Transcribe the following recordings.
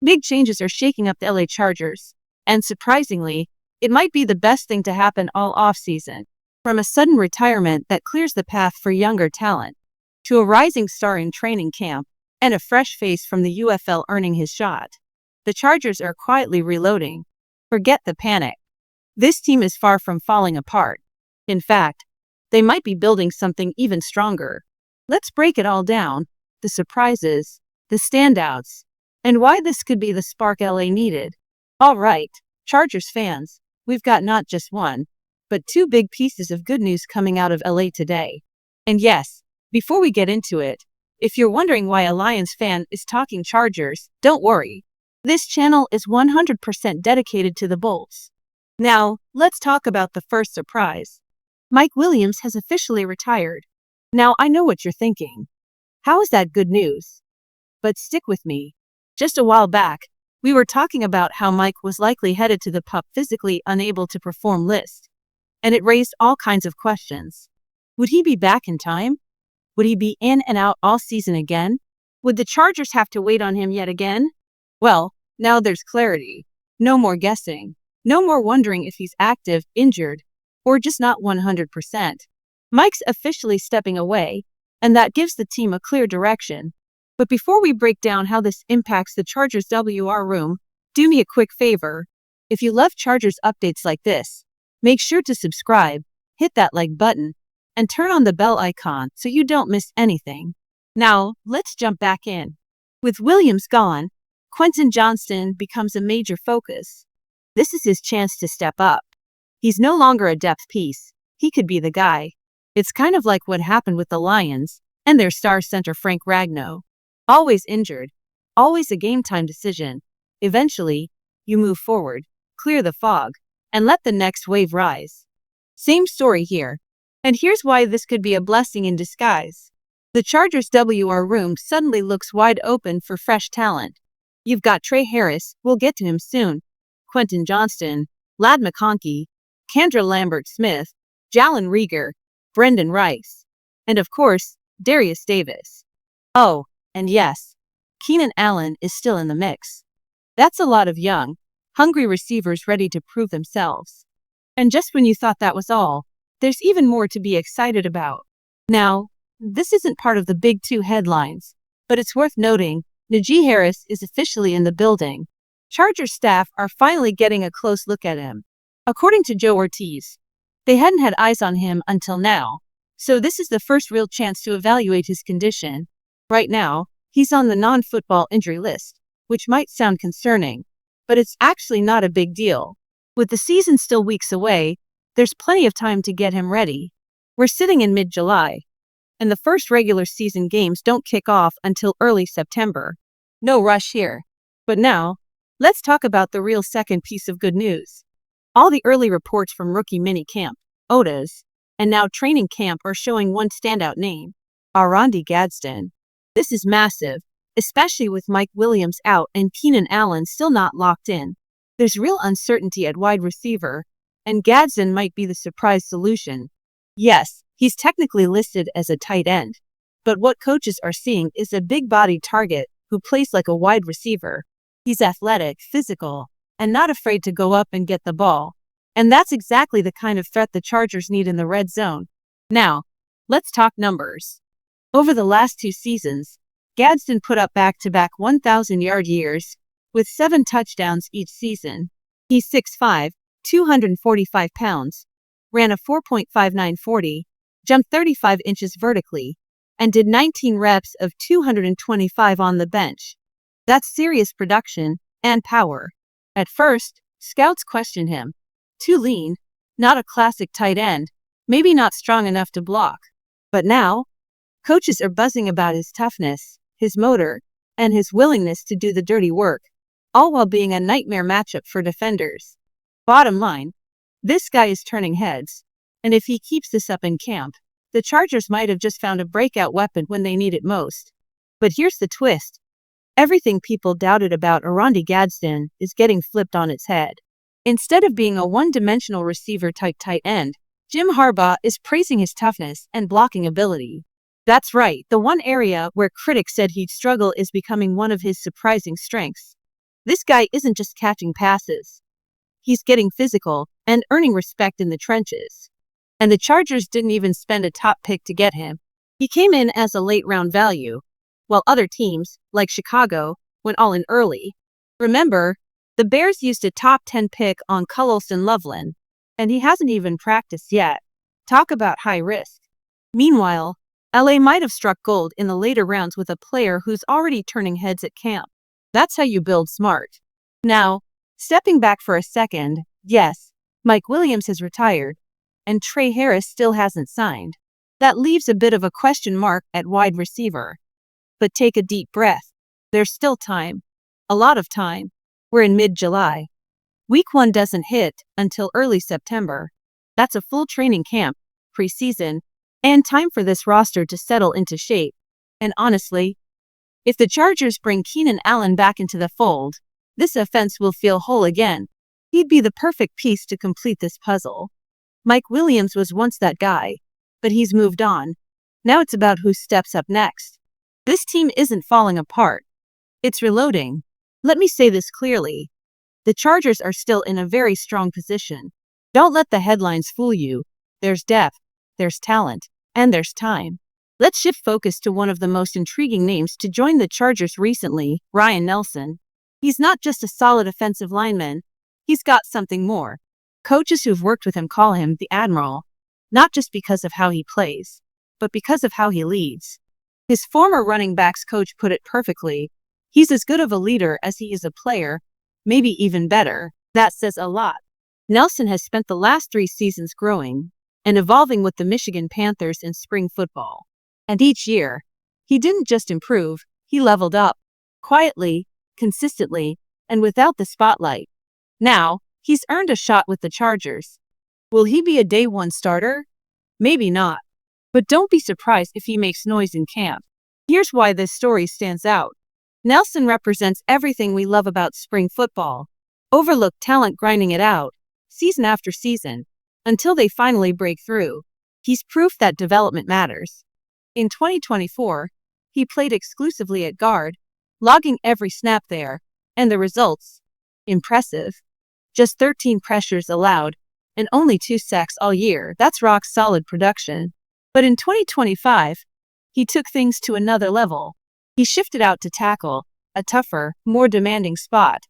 Big changes are shaking up the LA Chargers. And surprisingly, it might be the best thing to happen all offseason. From a sudden retirement that clears the path for younger talent, to a rising star in training camp, and a fresh face from the UFL earning his shot, the Chargers are quietly reloading. Forget the panic. This team is far from falling apart. In fact, they might be building something even stronger. Let's break it all down, the surprises, the standouts, and why this could be the spark LA needed. All right, Chargers fans, we've got not just one, but two big pieces of good news coming out of LA today. And yes, before we get into it, if you're wondering why a Lions fan is talking Chargers, don't worry. This channel is 100% dedicated to the Bulls. Now, let's talk about the first surprise. Mike Williams has officially retired. Now, I know what you're thinking. How is that good news? But stick with me. Just a while back, we were talking about how Mike was likely headed to the PUP physically unable to perform list. And it raised all kinds of questions. Would he be back in time? Would he be in and out all season again? Would the Chargers have to wait on him yet again? Well, now there's clarity. No more guessing. No more wondering if he's active, injured, or just not 100%. Mike's officially stepping away, and that gives the team a clear direction. But before we break down how this impacts the Chargers WR room, do me a quick favor. If you love Chargers updates like this, make sure to subscribe, hit that like button, and turn on the bell icon so you don't miss anything. Now, let's jump back in. With Williams gone, Quentin Johnston becomes a major focus. This is his chance to step up. He's no longer a depth piece. He could be the guy. It's kind of like what happened with the Lions and their star center Frank Ragnow. Always injured, always a game-time decision. Eventually, you move forward, clear the fog, and let the next wave rise. Same story here. And here's why this could be a blessing in disguise. The Chargers WR room suddenly looks wide open for fresh talent. You've got Trey Harris, we'll get to him soon, Quentin Johnston, Ladd McConkey, Kendra Lambert-Smith, Jalen Reagor, Brendan Rice, and of course, Darius Davis. Oh, and yes, Keenan Allen is still in the mix. That's a lot of young, hungry receivers ready to prove themselves. And just when you thought that was all, there's even more to be excited about. Now, this isn't part of the big two headlines, but it's worth noting, Najee Harris is officially in the building. Chargers staff are finally getting a close look at him. According to Joe Ortiz, they hadn't had eyes on him until now, so this is the first real chance to evaluate his condition. Right now, he's on the non-football injury list, which might sound concerning, but it's actually not a big deal. With the season still weeks away, there's plenty of time to get him ready. We're sitting in mid-July, and the first regular season games don't kick off until early September. No rush here. But now, let's talk about the real second piece of good news. All the early reports from rookie minicamp, OTAs, and now training camp are showing one standout name, Arandi Gadston. This is massive, especially with Mike Williams out and Keenan Allen still not locked in. There's real uncertainty at wide receiver, and Gadston might be the surprise solution. Yes, he's technically listed as a tight end, but what coaches are seeing is a big-bodied target who plays like a wide receiver. He's athletic, physical, and not afraid to go up and get the ball. And that's exactly the kind of threat the Chargers need in the red zone. Now, let's talk numbers. Over the last 2 seasons, Gadston put up back-to-back 1,000-yard years, with 7 touchdowns each season. He's 6'5", 245 pounds, ran a 4.59 40, jumped 35 inches vertically, and did 19 reps of 225 on the bench. That's serious production and power. At first, scouts questioned him. Too lean, not a classic tight end, maybe not strong enough to block. But now, coaches are buzzing about his toughness, his motor, and his willingness to do the dirty work, all while being a nightmare matchup for defenders. Bottom line, this guy is turning heads, and if he keeps this up in camp, the Chargers might have just found a breakout weapon when they need it most. But here's the twist. Everything people doubted about Arandi Gadston is getting flipped on its head. Instead of being a one-dimensional receiver-type tight end, Jim Harbaugh is praising his toughness and blocking ability. That's right, the one area where critics said he'd struggle is becoming one of his surprising strengths. This guy isn't just catching passes. He's getting physical and earning respect in the trenches. And the Chargers didn't even spend a top pick to get him. He came in as a late-round value, while other teams, like Chicago, went all in early. Remember, the Bears used a top 10 pick on Cullison Loveland, and he hasn't even practiced yet. Talk about high risk. Meanwhile, LA might have struck gold in the later rounds with a player who's already turning heads at camp. That's how you build smart. Now, stepping back for a second, yes, Mike Williams has retired, and Trey Harris still hasn't signed. That leaves a bit of a question mark at wide receiver. But take a deep breath. There's still time. A lot of time. We're in mid-July. Week 1 doesn't hit until early September. That's a full training camp, preseason, and time for this roster to settle into shape. And honestly, if the Chargers bring Keenan Allen back into the fold, this offense will feel whole again. He'd be the perfect piece to complete this puzzle. Mike Williams was once that guy, but he's moved on. Now it's about who steps up next. This team isn't falling apart. It's reloading. Let me say this clearly. The Chargers are still in a very strong position. Don't let the headlines fool you. There's depth, there's talent, and there's time. Let's shift focus to one of the most intriguing names to join the Chargers recently, Ryan Nelson. He's not just a solid offensive lineman. He's got something more. Coaches who've worked with him call him the Admiral, not just because of how he plays, but because of how he leads. His former running backs coach put it perfectly. He's as good of a leader as he is a player, maybe even better. That says a lot. Nelson has spent the last 3 seasons growing and evolving with the Michigan Panthers in spring football. And each year, he didn't just improve, he leveled up. Quietly, consistently, and without the spotlight. Now, he's earned a shot with the Chargers. Will he be a day 1 starter? Maybe not. But don't be surprised if he makes noise in camp. Here's why this story stands out. Nelson represents everything we love about spring football. Overlooked talent grinding it out, season after season, until they finally break through. He's proof that development matters. In 2024, he played exclusively at guard, logging every snap there, and the results? Impressive. Just 13 pressures allowed, and only 2 sacks all year. That's rock-solid production. But in 2025, he took things to another level. He shifted out to tackle, a tougher, more demanding spot,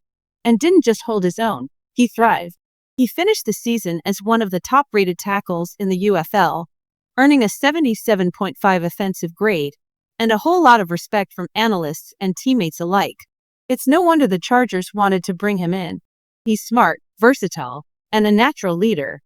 and didn't just hold his own, he thrived. He finished the season as one of the top-rated tackles in the UFL, earning a 77.5 offensive grade, and a whole lot of respect from analysts and teammates alike. It's no wonder the Chargers wanted to bring him in. He's smart, versatile, and a natural leader.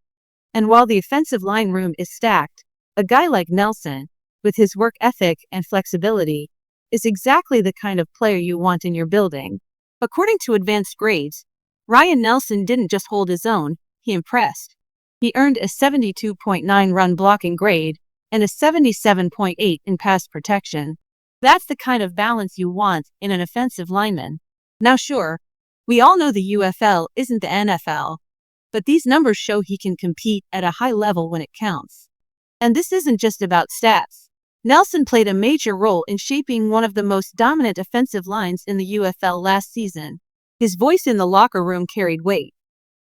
And while the offensive line room is stacked, a guy like Nelson, with his work ethic and flexibility, is exactly the kind of player you want in your building. According to advanced grades, Ryan Nelson didn't just hold his own, he impressed. He earned a 72.9 run blocking grade and a 77.8 in pass protection. That's the kind of balance you want in an offensive lineman. Now sure, we all know the UFL isn't the NFL, but these numbers show he can compete at a high level when it counts. And this isn't just about stats. Nelson played a major role in shaping one of the most dominant offensive lines in the UFL last season. His voice in the locker room carried weight.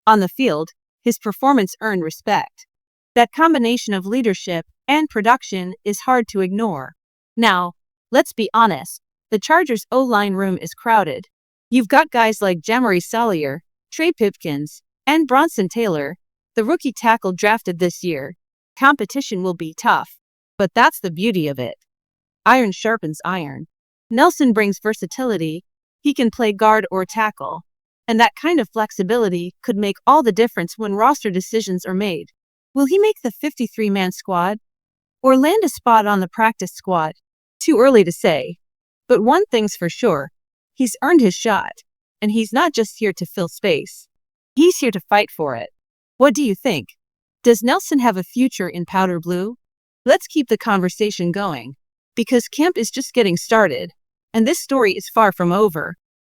On the field, his performance earned respect. That combination of leadership and production is hard to ignore. Now, let's be honest, the Chargers' O-line room is crowded. You've got guys like Jamari Salyer, Trey Pipkins, and Bronson Taylor, the rookie tackle drafted this year. Competition will be tough, but that's the beauty of it. Iron sharpens iron. Nelson brings versatility. He can play guard or tackle. And that kind of flexibility could make all the difference when roster decisions are made. Will he make the 53-man squad? Or land a spot on the practice squad? Too early to say. But one thing's for sure. He's earned his shot. And he's not just here to fill space. He's here to fight for it. What do you think? Does Nelson have a future in powder blue? Let's keep the conversation going. Because camp is just getting started. And this story is far from over.